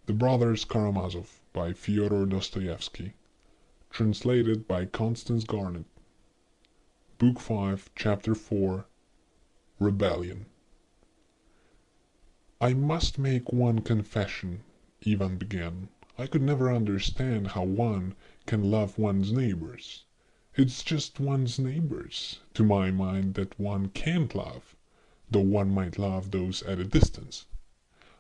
The Brothers Karamazov by Fyodor Dostoevsky. Translated by Constance Garnett. Book 5, Chapter 4. Rebellion. "I must make one confession," Ivan began. "I could never understand how one can love one's neighbors. It's just one's neighbors, to my mind, that one can't love, though one might love those at a distance.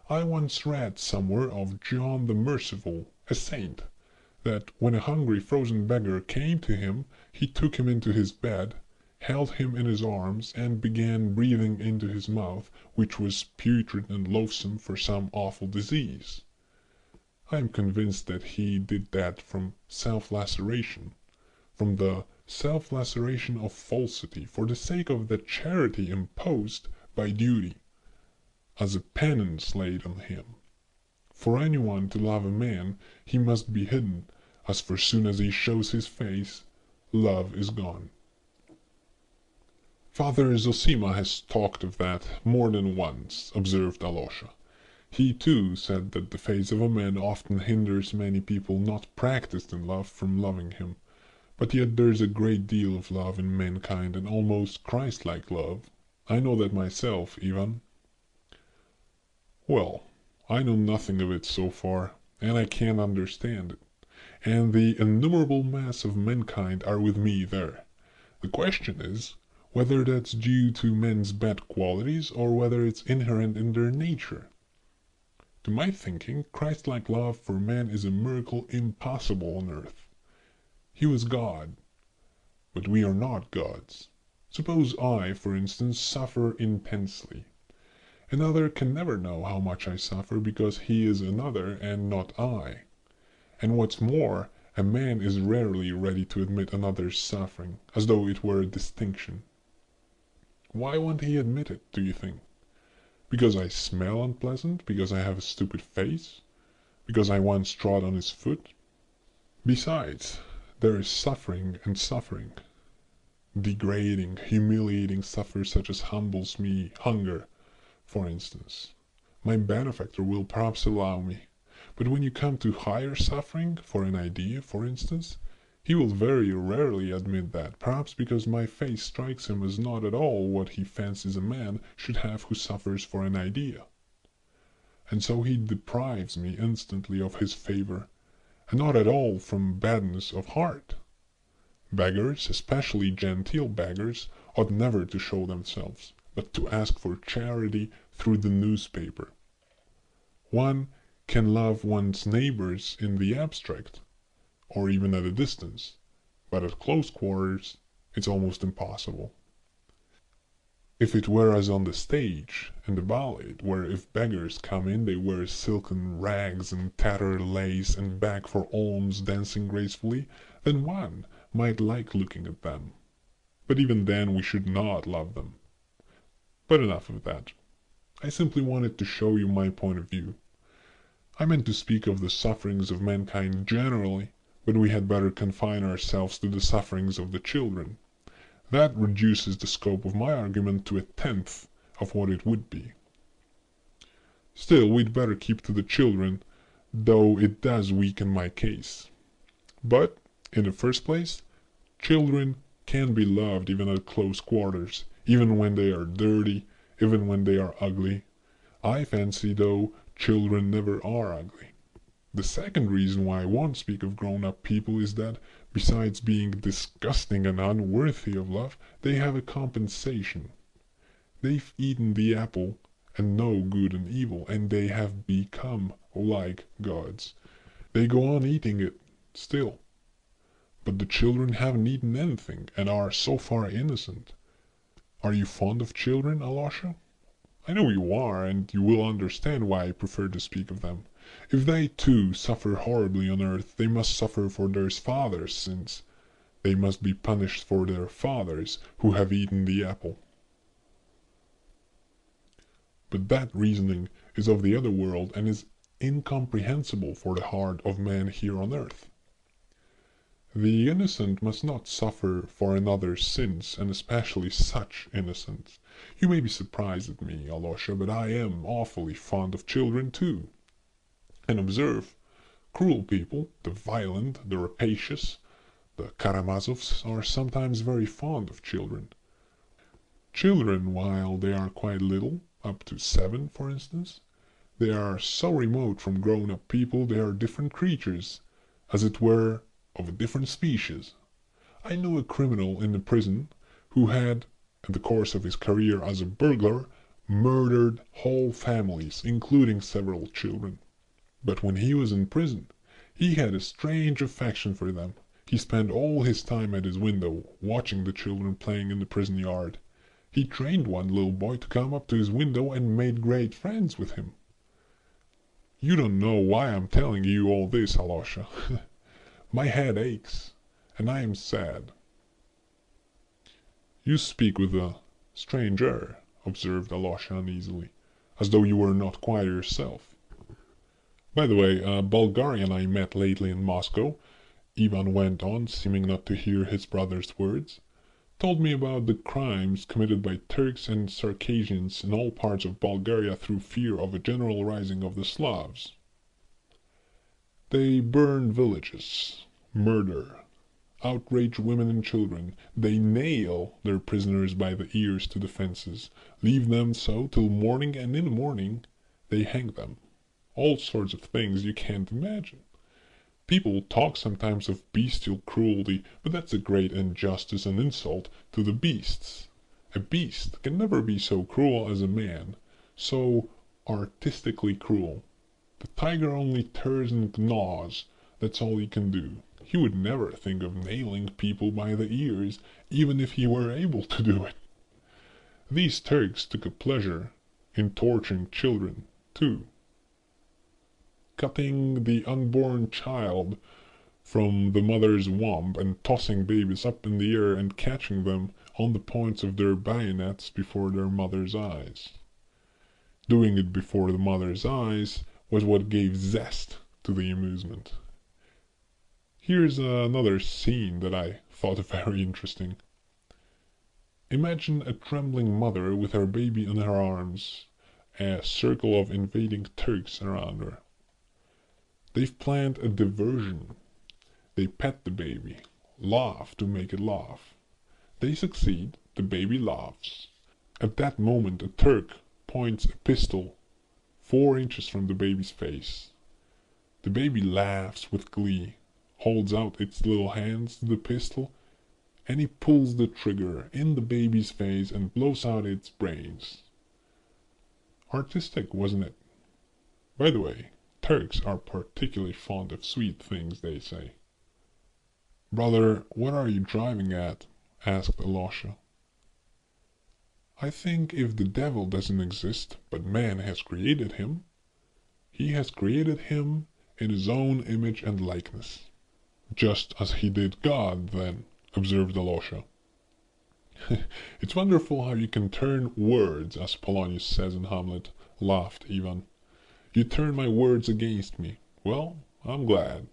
I once read somewhere of John the Merciful, a saint, that when a hungry frozen beggar came to him, he took him into his bed, held him in his arms, and began breathing into his mouth, which was putrid and loathsome for some awful disease. I am convinced that he did that from self-laceration, from the self-laceration of falsity, for the sake of the charity imposed by duty, as a penance laid on him. For anyone to love a man, he must be hidden, as soon as he shows his face, love is gone." "Father Zosima has talked of that more than once," observed Alosha. "He, too, said that the face of a man often hinders many people not practiced in love from loving him. But yet there's a great deal of love in mankind, and almost Christ-like love. I know that myself, Ivan." "Well, I know nothing of it so far, and I can't understand it. And the innumerable mass of mankind are with me there. The question is, whether that's due to men's bad qualities, or whether it's inherent in their nature. To my thinking, Christ-like love for man is a miracle impossible on earth. He was God, but we are not gods. Suppose I, for instance, suffer intensely. Another can never know how much I suffer, because he is another and not I. And what's more, a man is rarely ready to admit another's suffering, as though it were a distinction. Why won't he admit it, do you think? Because I smell unpleasant? Because I have a stupid face? Because I once trod on his foot? Besides, there is suffering and suffering. Degrading, humiliating suffering such as humbles me, hunger, for instance. My benefactor will perhaps allow me. But when you come to higher suffering, for an idea, for instance, he will very rarely admit that, perhaps because my face strikes him as not at all what he fancies a man should have who suffers for an idea. And so he deprives me instantly of his favor, and not at all from badness of heart. Beggars, especially genteel beggars, ought never to show themselves, but to ask for charity through the newspaper. One can love one's neighbors in the abstract, or even at a distance, but at close quarters it's almost impossible. If it were as on the stage, in the ballet, where if beggars come in they wear silken rags and tattered lace and beg for alms dancing gracefully, then one might like looking at them. But even then we should not love them. But enough of that. I simply wanted to show you my point of view. I meant to speak of the sufferings of mankind generally, but we had better confine ourselves to the sufferings of the children. That reduces the scope of my argument to 1/10 of what it would be. Still, we'd better keep to the children, though it does weaken my case. But, in the first place, children can be loved even at close quarters, even when they are dirty, even when they are ugly. I fancy, though, children never are ugly. The second reason why I won't speak of grown-up people is that, besides being disgusting and unworthy of love, they have a compensation. They've eaten the apple and know good and evil, and they have become like gods. They go on eating it still. But the children haven't eaten anything, and are so far innocent. Are you fond of children, Alosha? I know you are, and you will understand why I prefer to speak of them. If they, too, suffer horribly on earth, they must suffer for their fathers' sins. They must be punished for their fathers, who have eaten the apple. But that reasoning is of the other world, and is incomprehensible for the heart of man here on earth. The innocent must not suffer for another's sins, and especially such innocence. You may be surprised at me, Alosha, but I am awfully fond of children too. And observe, cruel people, the violent, the rapacious, the Karamazovs are sometimes very fond of children. Children, while they are quite little, up to 7 for instance, they are so remote from grown-up people they are different creatures, as it were, of a different species. I knew a criminal in the prison who had, in the course of his career as a burglar, murdered whole families, including several children. But when he was in prison, he had a strange affection for them. He spent all his time at his window, watching the children playing in the prison yard. He trained one little boy to come up to his window and made great friends with him. You don't know why I'm telling you all this, Alosha. My head aches, and I am sad. You speak with a strange air, observed Alosha uneasily, as though you were not quite yourself. By the way, a Bulgarian I met lately in Moscow, Ivan went on, seeming not to hear his brother's words, told me about the crimes committed by Turks and Circassians in all parts of Bulgaria through fear of a general rising of the Slavs. They burn villages, murder, outrage women and children. They nail their prisoners by the ears to the fences, leave them so till morning, and in the morning they hang them. All sorts of things you can't imagine. People talk sometimes of bestial cruelty, but that's a great injustice and insult to the beasts. A beast can never be so cruel as a man, so artistically cruel. The tiger only tears and gnaws, that's all he can do. He would never think of nailing people by the ears, even if he were able to do it. These Turks took a pleasure in torturing children, too. Cutting the unborn child from the mother's womb and tossing babies up in the air and catching them on the points of their bayonets before their mother's eyes. Doing it before the mother's eyes was what gave zest to the amusement. Here's another scene that I thought very interesting. Imagine a trembling mother with her baby in her arms, a circle of invading Turks around her. They've planned a diversion. They pet the baby, laugh to make it laugh. They succeed, the baby laughs. At that moment a Turk points a pistol 4 inches from the baby's face. The baby laughs with glee, holds out its little hands to the pistol, and he pulls the trigger in the baby's face and blows out its brains. Artistic, wasn't it? By the way, Turks are particularly fond of sweet things, they say. Brother, what are you driving at? Asked Alosha. I think if the devil doesn't exist, but man has created him, he has created him in his own image and likeness. Just as he did God, then, observed Alosha. It's wonderful how you can turn words, as Polonius says in Hamlet, laughed Ivan. You turn my words against me. Well, I'm glad.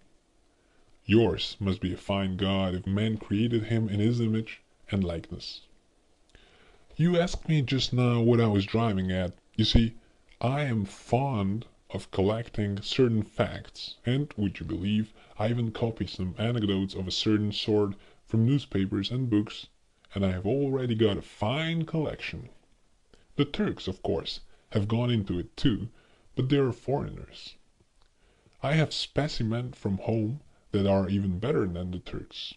Yours must be a fine God if man created him in his image and likeness. You asked me just now what I was driving at. You see, I am fond of collecting certain facts, and, would you believe, I even copy some anecdotes of a certain sort from newspapers and books, and I have already got a fine collection. The Turks, of course, have gone into it too, but they are foreigners. I have specimens from home that are even better than the Turks.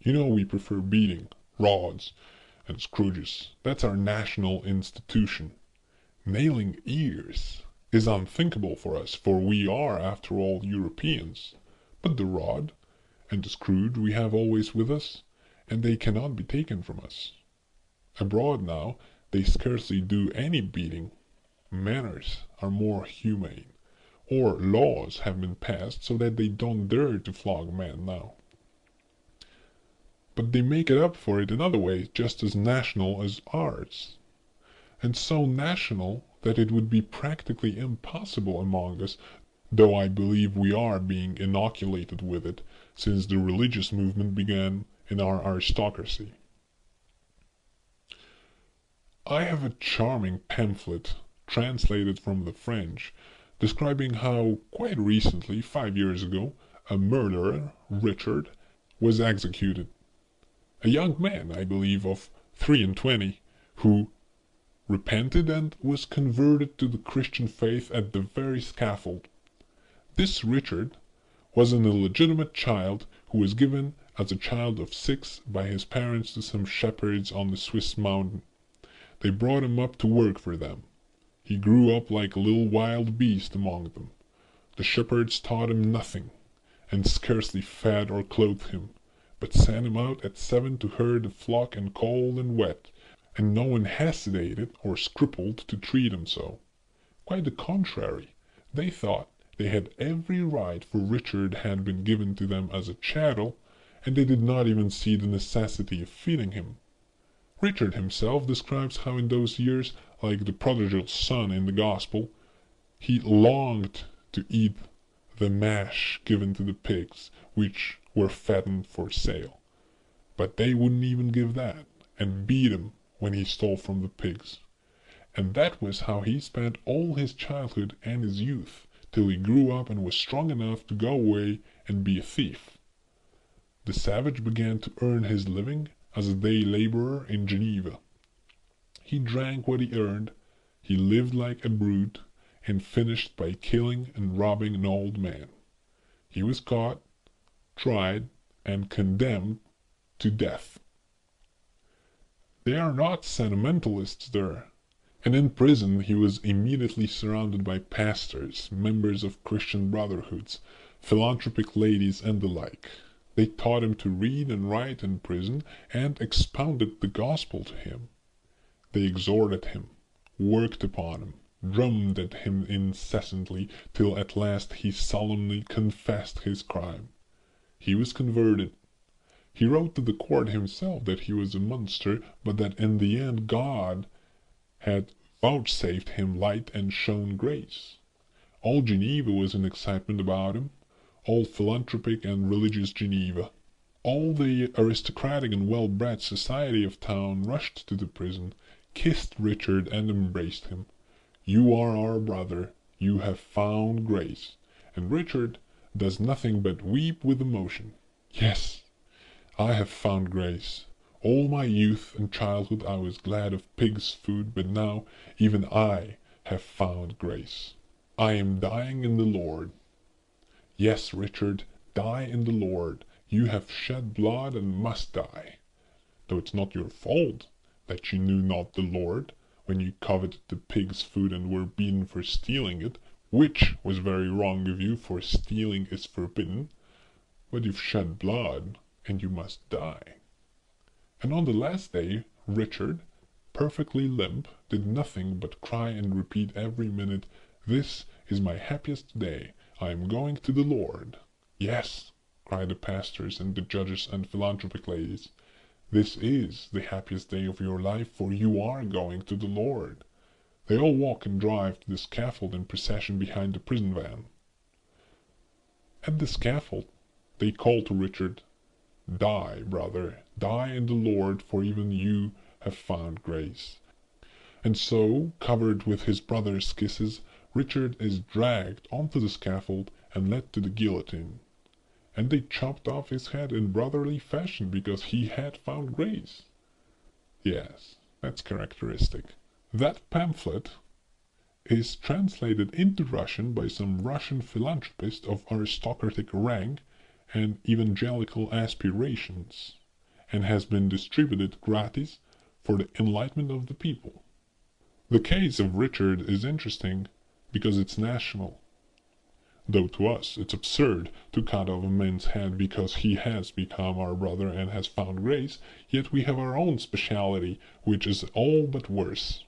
You know we prefer beating, rods, and scourges. That's our national institution. Nailing ears is unthinkable for us, for we are, after all, Europeans. But the rod and the scourge we have always with us, and they cannot be taken from us. Abroad now, they scarcely do any beating. Manners are more humane, or laws have been passed so that they don't dare to flog men now. But they make it up for it in other ways just as national as ours, and so national that it would be practically impossible among us, though I believe we are being inoculated with it since the religious movement began in our aristocracy. I have a charming pamphlet translated from the French describing how, quite recently, 5 years ago, a murderer, Richard, was executed. A young man, I believe, of 23, who repented and was converted to the Christian faith at the very scaffold. This Richard was an illegitimate child who was given as a child of 6 by his parents to some shepherds on the Swiss mountain. They brought him up to work for them. He grew up like a little wild beast among them. The shepherds taught him nothing, and scarcely fed or clothed him, but sent him out at 7 to herd the flock in cold and wet, and no one hesitated or scrupled to treat him so. Quite the contrary, they thought they had every right, for Richard had been given to them as a chattel, and they did not even see the necessity of feeding him. Richard himself describes how in those years, like the prodigal son in the Gospel, he longed to eat the mash given to the pigs, which were fattened for sale. But they wouldn't even give that, and beat him when he stole from the pigs. And that was how he spent all his childhood and his youth, till he grew up and was strong enough to go away and be a thief. The savage began to earn his living as a day laborer in Geneva. He drank what he earned, he lived like a brute, and finished by killing and robbing an old man. He was caught, tried, and condemned to death. They are not sentimentalists there, and in prison he was immediately surrounded by pastors, members of Christian brotherhoods, philanthropic ladies, and the like. They taught him to read and write in prison, and expounded the gospel to him. They exhorted him, worked upon him, drummed at him incessantly, till at last he solemnly confessed his crime. He was converted. He wrote to the court himself that he was a monster, but that in the end God had vouchsafed him light and shown grace. All Geneva was in excitement about him, all philanthropic and religious Geneva. All the aristocratic and well-bred society of town rushed to the prison, kissed Richard and embraced him. "You are our brother, you have found grace." And Richard does nothing but weep with emotion. "Yes, I have found grace. All my youth and childhood I was glad of pig's food, but now even I have found grace. I am dying in the Lord." Yes, Richard, die in the Lord. You have shed blood and must die. Though it's not your fault that you knew not the Lord, when you coveted the pig's food and were beaten for stealing it, which was very wrong of you, for stealing is forbidden. But you've shed blood, and you must die. And on the last day, Richard, perfectly limp, did nothing but cry and repeat every minute, "This is my happiest day. I am going to the Lord." "Yes," cried the pastors and the judges and philanthropic ladies, "this is the happiest day of your life, for you are going to the Lord." They all walk and drive to the scaffold in procession behind the prison van. At the scaffold they call to Richard, "Die, brother, die in the Lord, for even you have found grace." And so, covered with his brother's kisses, Richard is dragged onto the scaffold and led to the guillotine. And they chopped off his head in brotherly fashion because he had found grace. Yes, that's characteristic. That pamphlet is translated into Russian by some Russian philanthropist of aristocratic rank and evangelical aspirations, and has been distributed gratis for the enlightenment of the people. The case of Richard is interesting because it's national. Though to us it's absurd to cut off a man's head because he has become our brother and has found grace, yet we have our own speciality, which is all but worse.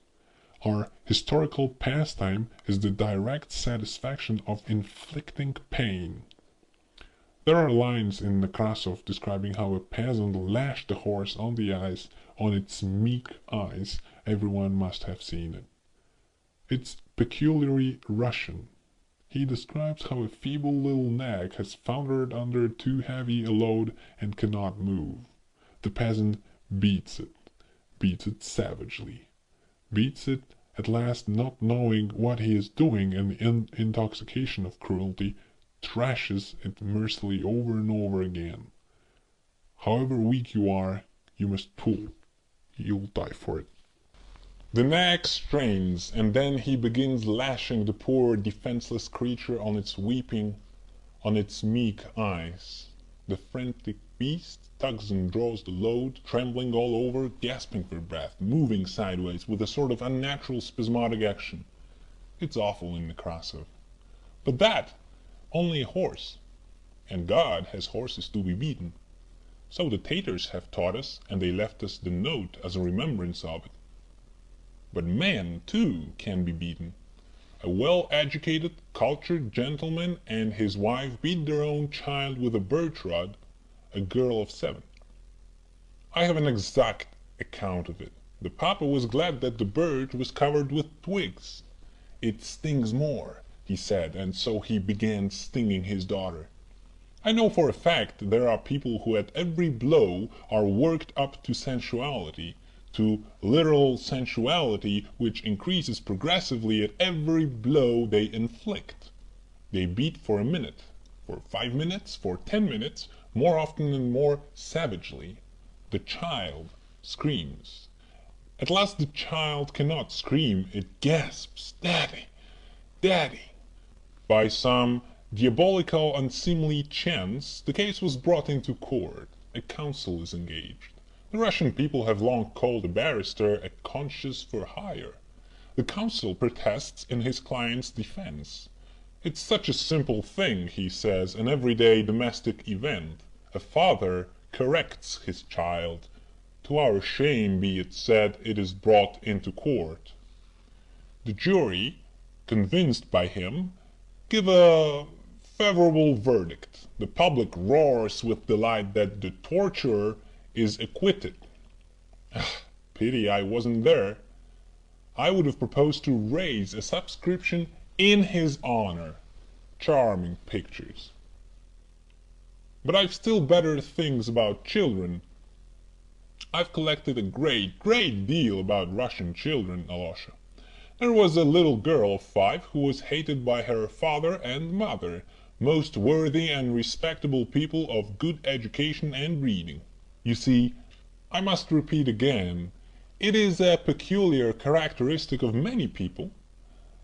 Our historical pastime is the direct satisfaction of inflicting pain. There are lines in Nekrasov describing how a peasant lashed the horse on the ice on its meek eyes. Everyone must have seen it. It's peculiarly Russian. He describes how a feeble little nag has foundered under too heavy a load and cannot move. The peasant beats it savagely, beats it at last, not knowing what he is doing in the intoxication of cruelty, thrashes it mercilessly over and over again. However weak you are, you must pull. You'll die for it. The nag strains, and then he begins lashing the poor defenseless creature on its weeping, on its meek eyes. The frantic beast tugs and draws the load, trembling all over, gasping for breath, moving sideways with a sort of unnatural spasmodic action. It's awful in Nekrasov. But that, only a horse. And God has horses to be beaten. So the Tatars have taught us, and they left us the note as a remembrance of it. But man, too, can be beaten. A well-educated, cultured gentleman and his wife beat their own child with a birch rod, a girl of 7. I have an exact account of it. The papa was glad that the birch was covered with twigs. It stings more, he said, and so he began stinging his daughter. I know for a fact there are people who at every blow are worked up to sensuality, to literal sensuality which increases progressively at every blow they inflict. They beat for a minute, for 5 minutes, for 10 minutes, more often and more savagely. The child screams. At last the child cannot scream, it gasps, "Daddy, Daddy." By some diabolical unseemly chance, the case was brought into court. A counsel is engaged. The Russian people have long called a barrister a conscience for hire. The counsel protests in his client's defense. It's such a simple thing, he says, an everyday domestic event. A father corrects his child. To our shame be it said, it is brought into court. The jury, convinced by him, give a favorable verdict. The public roars with delight that the torturer is acquitted. Pity I wasn't there. I would have proposed to raise a subscription in his honor. Charming pictures. But I've still better things about children. I've collected a great deal about Russian children, Alosha. There was a little girl of 5 who was hated by her father and mother, most worthy and respectable people of good education and breeding. You see, I must repeat again, it is a peculiar characteristic of many people,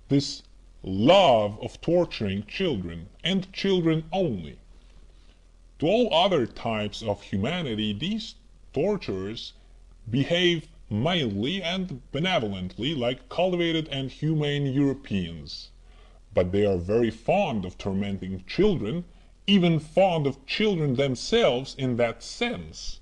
this love of torturing children, and children only. To all other types of humanity, these torturers behave mildly and benevolently like cultivated and humane Europeans. But they are very fond of tormenting children, even fond of children themselves in that sense.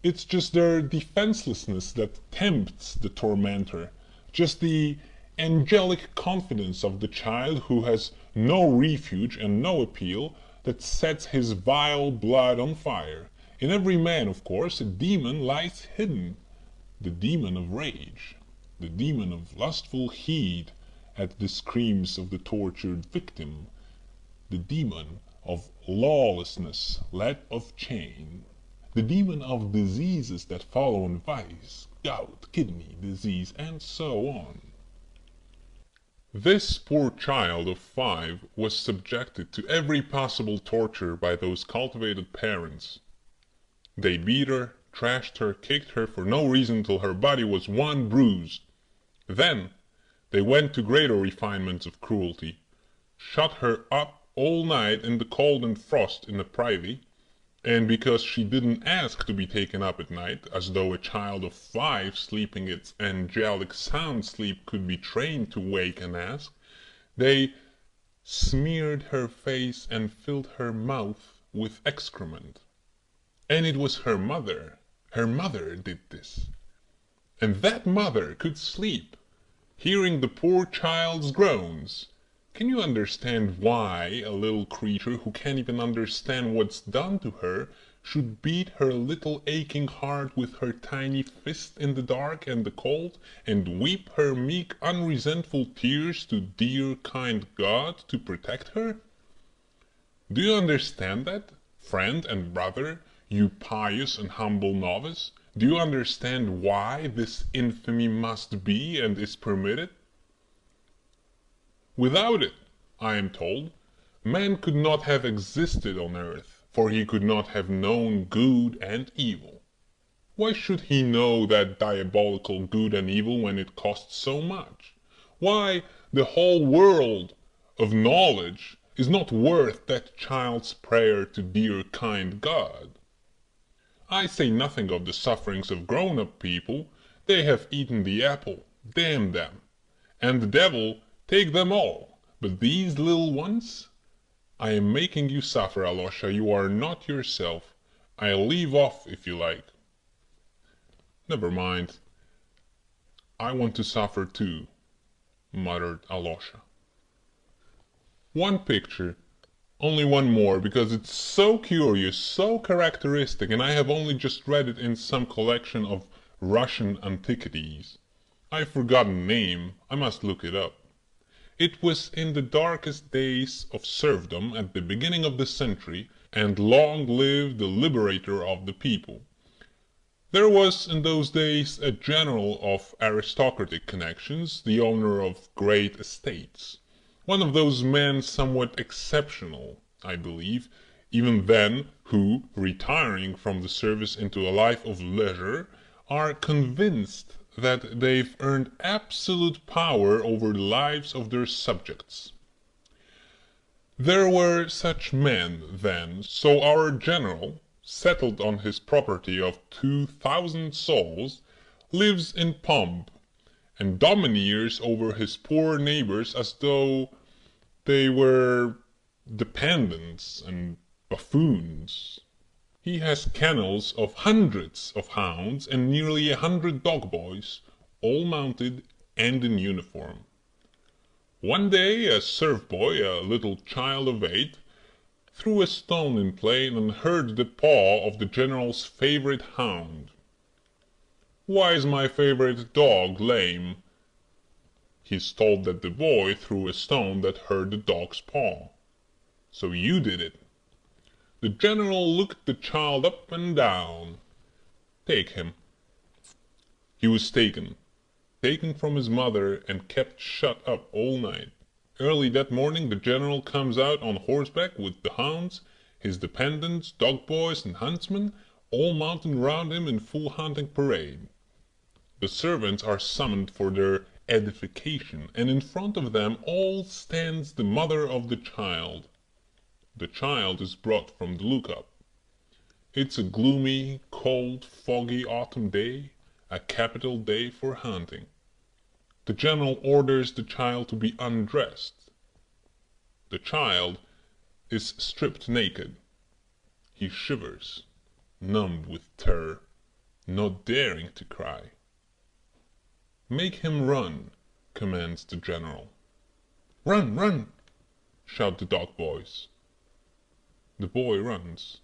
It's just their defenselessness that tempts the tormentor, just the angelic confidence of the child who has no refuge and no appeal that sets his vile blood on fire. In every man, of course, a demon lies hidden, the demon of rage, the demon of lustful heed at the screams of the tortured victim, the demon of lawlessness let off chain, the demon of diseases that follow on vice, gout, kidney disease, and so on. This poor child of 5 was subjected to every possible torture by those cultivated parents. They beat her, thrashed her, kicked her for no reason till her body was one bruise. Then they went to greater refinements of cruelty, shut her up all night in the cold and frost in a privy, and because she didn't ask to be taken up at night, as though a child of 5 sleeping its angelic sound sleep could be trained to wake and ask, they smeared her face and filled her mouth with excrement. And it was her mother did this. And that mother could sleep, hearing the poor child's groans. Can you understand why a little creature who can't even understand what's done to her should beat her little aching heart with her tiny fist in the dark and the cold, and weep her meek unresentful tears to dear kind God to protect her? Do you understand that, friend and brother, you pious and humble novice? Do you understand why this infamy must be and is permitted? Without it, I am told, man could not have existed on earth, for he could not have known good and evil. Why should he know that diabolical good and evil when it costs so much? Why, the whole world of knowledge is not worth that child's prayer to dear kind God. I say nothing of the sufferings of grown-up people. They have eaten the apple, damn them, and the devil take them all. But these little ones? I am making you suffer, Alosha. You are not yourself. I'll leave off if you like. Never mind. I want to suffer too, muttered Alosha. One picture, only one more, because it's so curious, so characteristic, and I have only just read it in some collection of Russian antiquities. I've forgotten the name, I must look it up. It was in the darkest days of serfdom at the beginning of the century, and long live the liberator of the people. There was in those days a general of aristocratic connections, the owner of great estates. One of those men somewhat exceptional, I believe, even then, who, retiring from the service into a life of leisure, are convinced that they've earned absolute power over the lives of their subjects. There were such men then, so our general, settled on his property of 2,000 souls, lives in pomp, and domineers over his poor neighbors as though they were dependents and buffoons. He has kennels of hundreds of hounds and nearly 100 dog boys, all mounted and in uniform. One day a serf boy, a little child of 8, threw a stone in play and hurt the paw of the general's favorite hound. "Why is my favorite dog lame?" He's told that the boy threw a stone that hurt the dog's paw. "So you did it." The general looked the child up and down. "Take him." He was taken from his mother and kept shut up all night. Early that morning the general comes out on horseback with the hounds, his dependents, dog boys, and huntsmen, all mounted round him in full hunting parade. The servants are summoned for their edification, and in front of them all stands the mother of the child. The child is brought from the lookup. It's a gloomy, cold, foggy autumn day, a capital day for hunting. The general orders the child to be undressed. The child is stripped naked. He shivers, numbed with terror, not daring to cry. "Make him run," commands the general. "Run, run!" shout the dog boys. The boy runs.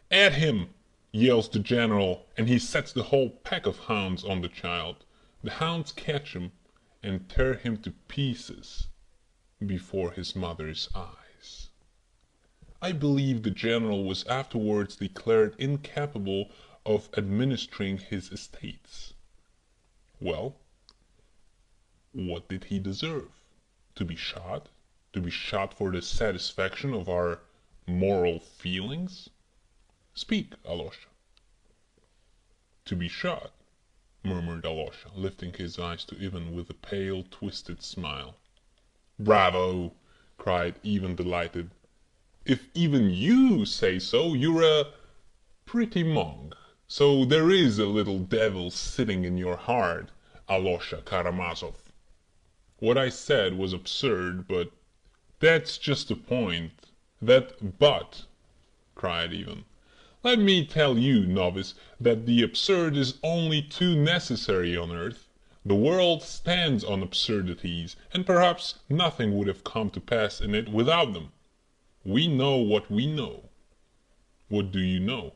"At him!" yells the general, and he sets the whole pack of hounds on the child. The hounds catch him and tear him to pieces before his mother's eyes. I believe the general was afterwards declared incapable of administering his estates. Well, what did he deserve? To be shot? To be shot for the satisfaction of our moral feelings? Speak, Alosha. To be shot, murmured Alosha, lifting his eyes to Ivan with a pale, twisted smile. Bravo! Cried Ivan, delighted. If even you say so, you're a pretty monk. So there is a little devil sitting in your heart, Alosha Karamazov. What I said was absurd, but that's just the point. That but, cried Ivan. Let me tell you, novice, that the absurd is only too necessary on earth. The world stands on absurdities, and perhaps nothing would have come to pass in it without them. We know what we know. What do you know?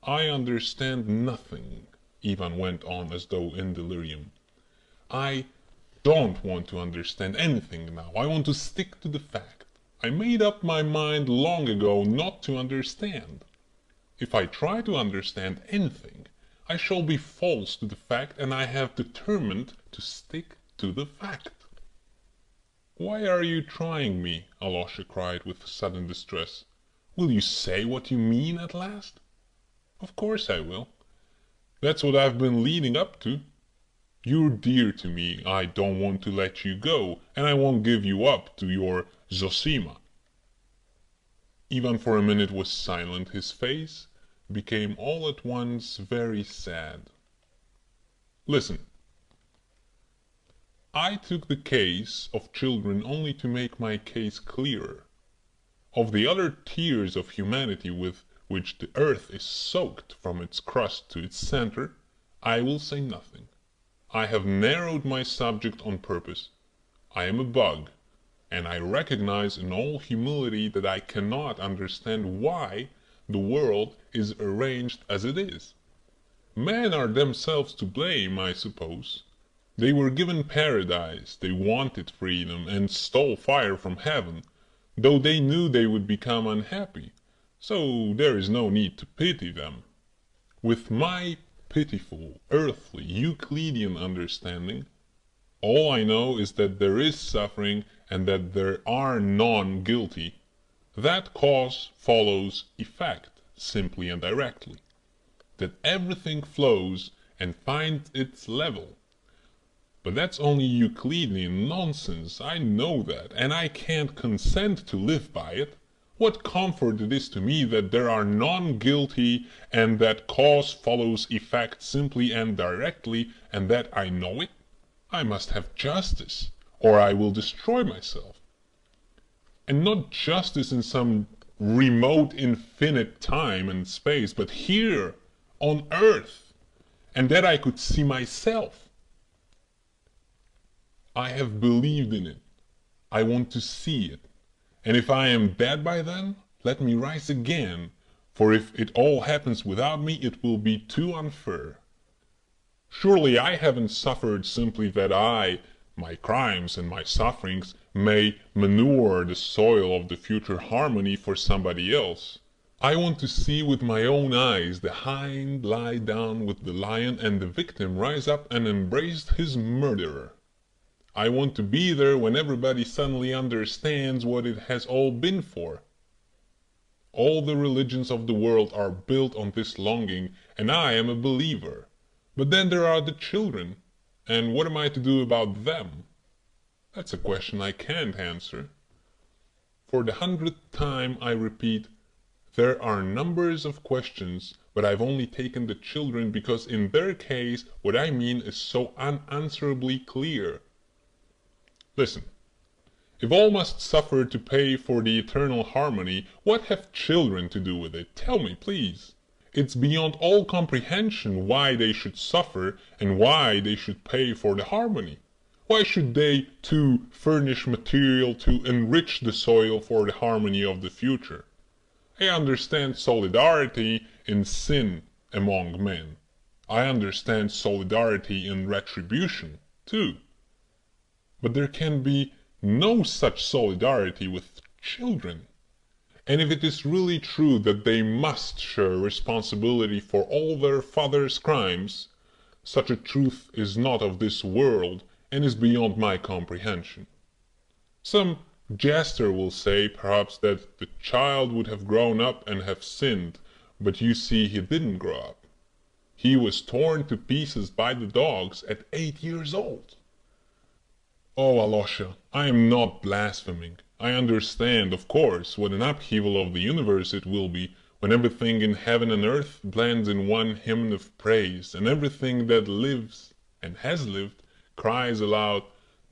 I understand nothing, Ivan went on as though in delirium. I don't want to understand anything now. I want to stick to the fact. I made up my mind long ago not to understand. If I try to understand anything, I shall be false to the fact, and I have determined to stick to the fact." "Why are you trying me?" Alyosha cried with sudden distress. "Will you say what you mean at last?" "Of course I will. That's what I've been leading up to. You're dear to me, I don't want to let you go, and I won't give you up to your Zosima." Ivan for a minute was silent. His face became all at once very sad. "Listen. I took the case of children only to make my case clearer. Of the other tears of humanity with which the earth is soaked from its crust to its center, I will say nothing. I have narrowed my subject on purpose. I am a bug, and I recognize in all humility that I cannot understand why the world is arranged as it is. Men are themselves to blame, I suppose. They were given paradise, they wanted freedom, and stole fire from heaven, though they knew they would become unhappy, so there is no need to pity them. With my pitiful, earthly, Euclidean understanding, all I know is that there is suffering and that there are non-guilty. That cause follows effect, simply and directly. That everything flows and finds its level. But that's only Euclidean nonsense, I know that, and I can't consent to live by it. What comfort it is to me that there are non-guilty and that cause follows effect simply and directly, and that I know it? I must have justice, or I will destroy myself. And not justice in some remote infinite time and space, but here, on earth, and that I could see myself. I have believed in it. I want to see it. And if I am dead by then, let me rise again, for if it all happens without me, it will be too unfair. Surely I haven't suffered simply that I, my crimes and my sufferings, may manure the soil of the future harmony for somebody else. I want to see with my own eyes the hind lie down with the lion and the victim rise up and embrace his murderer. I want to be there when everybody suddenly understands what it has all been for. All the religions of the world are built on this longing, and I am a believer. But then there are the children, and what am I to do about them? That's a question I can't answer. For the 100th time I repeat, there are numbers of questions, but I've only taken the children because in their case what I mean is so unanswerably clear. Listen, if all must suffer to pay for the eternal harmony, what have children to do with it? Tell me, please. It's beyond all comprehension why they should suffer and why they should pay for the harmony. Why should they, too, furnish material to enrich the soil for the harmony of the future? I understand solidarity in sin among men. I understand solidarity in retribution, too. But there can be no such solidarity with children. And if it is really true that they must share responsibility for all their father's crimes, such a truth is not of this world and is beyond my comprehension. Some jester will say, perhaps, that the child would have grown up and have sinned, but you see he didn't grow up. He was torn to pieces by the dogs at 8 years old. Oh, Alyosha, I am not blaspheming. I understand, of course, what an upheaval of the universe it will be when everything in heaven and earth blends in one hymn of praise, and everything that lives and has lived cries aloud,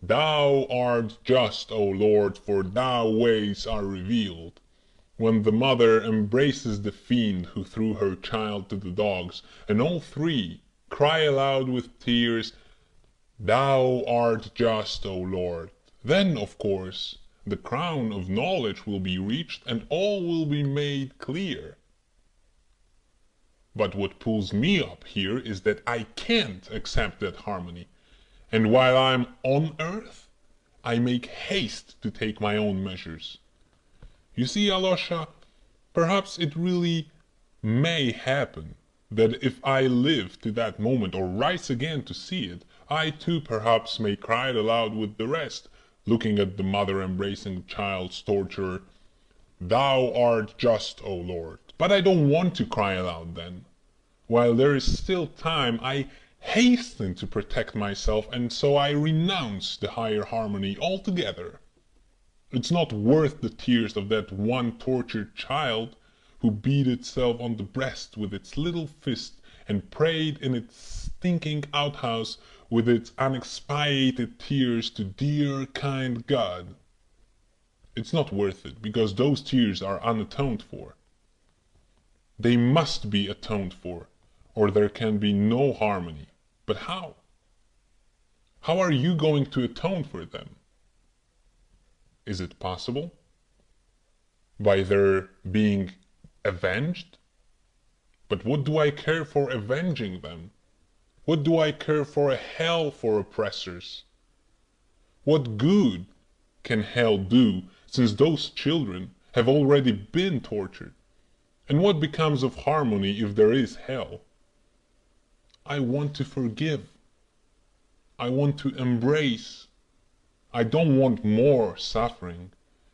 "Thou art just, O Lord, for thy ways are revealed." When the mother embraces the fiend who threw her child to the dogs, and all three cry aloud with tears, "Thou art just, O Lord," then, of course, the crown of knowledge will be reached and all will be made clear. But what pulls me up here is that I can't accept that harmony, and while I'm on earth, I make haste to take my own measures. You see, Alyosha, perhaps it really may happen, that if I live to that moment or rise again to see it, I too perhaps may cry it aloud with the rest, looking at the mother embracing the child's torturer, "Thou art just, O Lord." But I don't want to cry aloud then. While there is still time, I hasten to protect myself, and so I renounce the higher harmony altogether. It's not worth the tears of that one tortured child who beat itself on the breast with its little fist and prayed in its stinking outhouse with its unexpiated tears to dear, kind God. It's not worth it, because those tears are unatoned for. They must be atoned for, or there can be no harmony. But how? How are you going to atone for them? Is it possible? By their being avenged? But what do I care for avenging them? What do I care for a hell for oppressors? What good can hell do, since those children have already been tortured? And what becomes of harmony if there is hell? I want to forgive. I want to embrace. I don't want more suffering.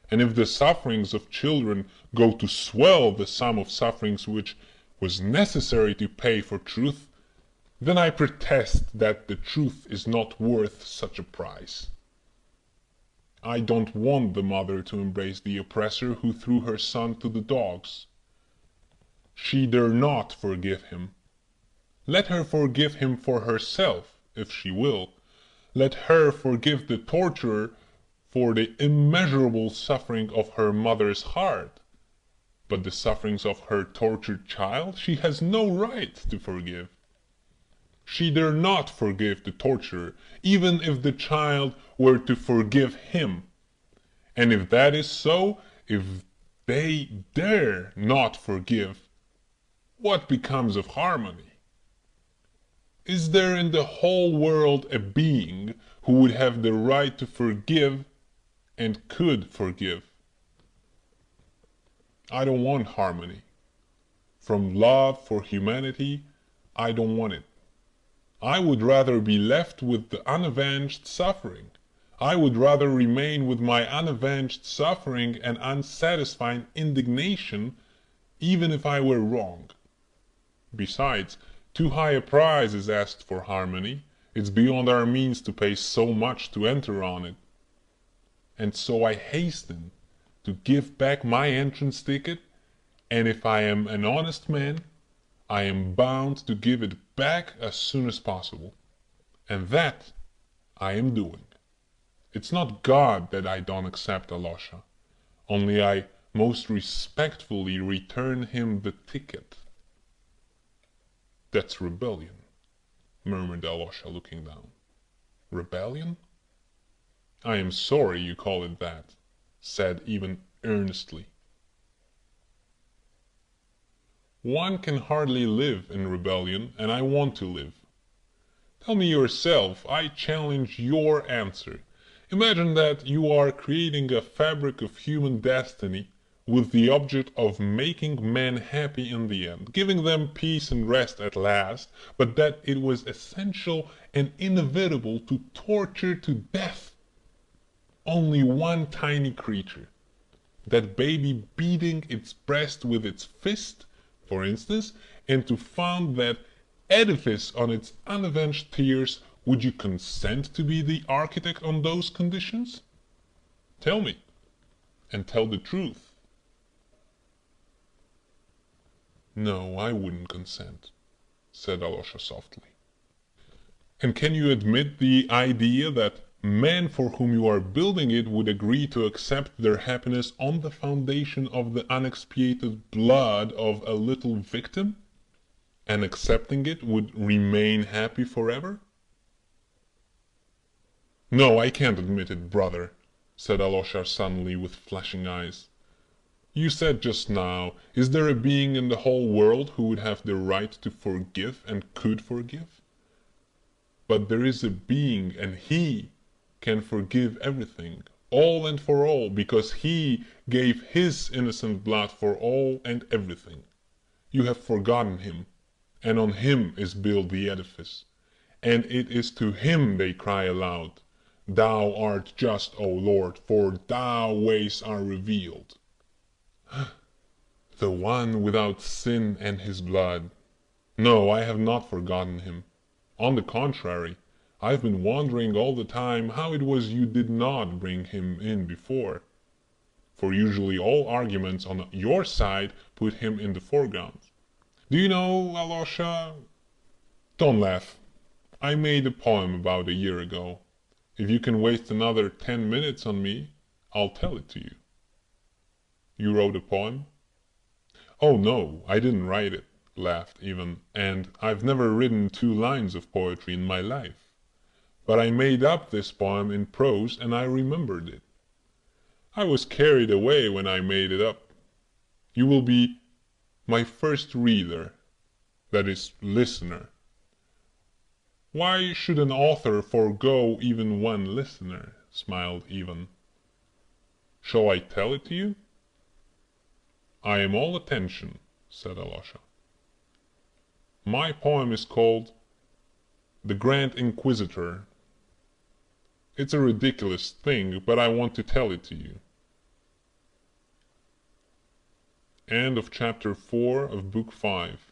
And if the sufferings of children go to swell the sum of sufferings which was necessary to pay for truth, then I protest that the truth is not worth such a price. I don't want the mother to embrace the oppressor who threw her son to the dogs. She dare not forgive him. Let her forgive him for herself, if she will. Let her forgive the torturer for the immeasurable suffering of her mother's heart. But the sufferings of her tortured child she has no right to forgive. She dare not forgive the torturer, even if the child were to forgive him. And if that is so, if they dare not forgive, what becomes of harmony? Is there in the whole world a being who would have the right to forgive and could forgive? I don't want harmony. From love for humanity, I don't want it. I would rather be left with the unavenged suffering. I would rather remain with my unavenged suffering and unsatisfied indignation, even if I were wrong. Besides, too high a price is asked for harmony. It's beyond our means to pay so much to enter on it. And so I hasten to give back my entrance ticket, and if I am an honest man, I am bound to give it back as soon as possible. And that I am doing. It's not God that I don't accept, Alosha. Only I most respectfully return him the ticket. That's rebellion, murmured Alosha, looking down. Rebellion? I am sorry you call it that, said Ivan earnestly. One can hardly live in rebellion, and I want to live. Tell me yourself, I challenge your answer. Imagine that you are creating a fabric of human destiny with the object of making men happy in the end, giving them peace and rest at last, but that it was essential and inevitable to torture to death only one tiny creature, that baby beating its breast with its fist, for instance, and to found that edifice on its unavenged tears. Would you consent to be the architect on those conditions? Tell me, and tell the truth. No, I wouldn't consent, said Alosha softly. And can you admit the idea that men for whom you are building it would agree to accept their happiness on the foundation of the unexpiated blood of a little victim? And accepting it would remain happy forever? No, I can't admit it, brother, said Alosha suddenly with flashing eyes. You said just now, is there a being in the whole world who would have the right to forgive and could forgive? But there is a being, and he can forgive everything, all and for all, because he gave his innocent blood for all and everything. You have forgotten him, and on him is built the edifice. And it is to him they cry aloud, Thou art just, O Lord, for thy ways are revealed. The one without sin and his blood. No, I have not forgotten him. On the contrary, I have been wondering all the time how it was you did not bring him in before. For usually all arguments on your side put him in the foreground. Do you know, Alyosha? Don't laugh. I made a poem about a year ago. If you can waste another 10 minutes on me, I'll tell it to you. You wrote a poem? Oh no, I didn't write it, laughed Ivan, and I've never written 2 lines of poetry in my life. But I made up this poem in prose and I remembered it. I was carried away when I made it up. You will be my first reader, that is, listener. Why should an author forego even one listener? Smiled Ivan. Shall I tell it to you? I am all attention, said Alyosha. My poem is called The Grand Inquisitor. It's a ridiculous thing, but I want to tell it to you. End of chapter 4 of book 5.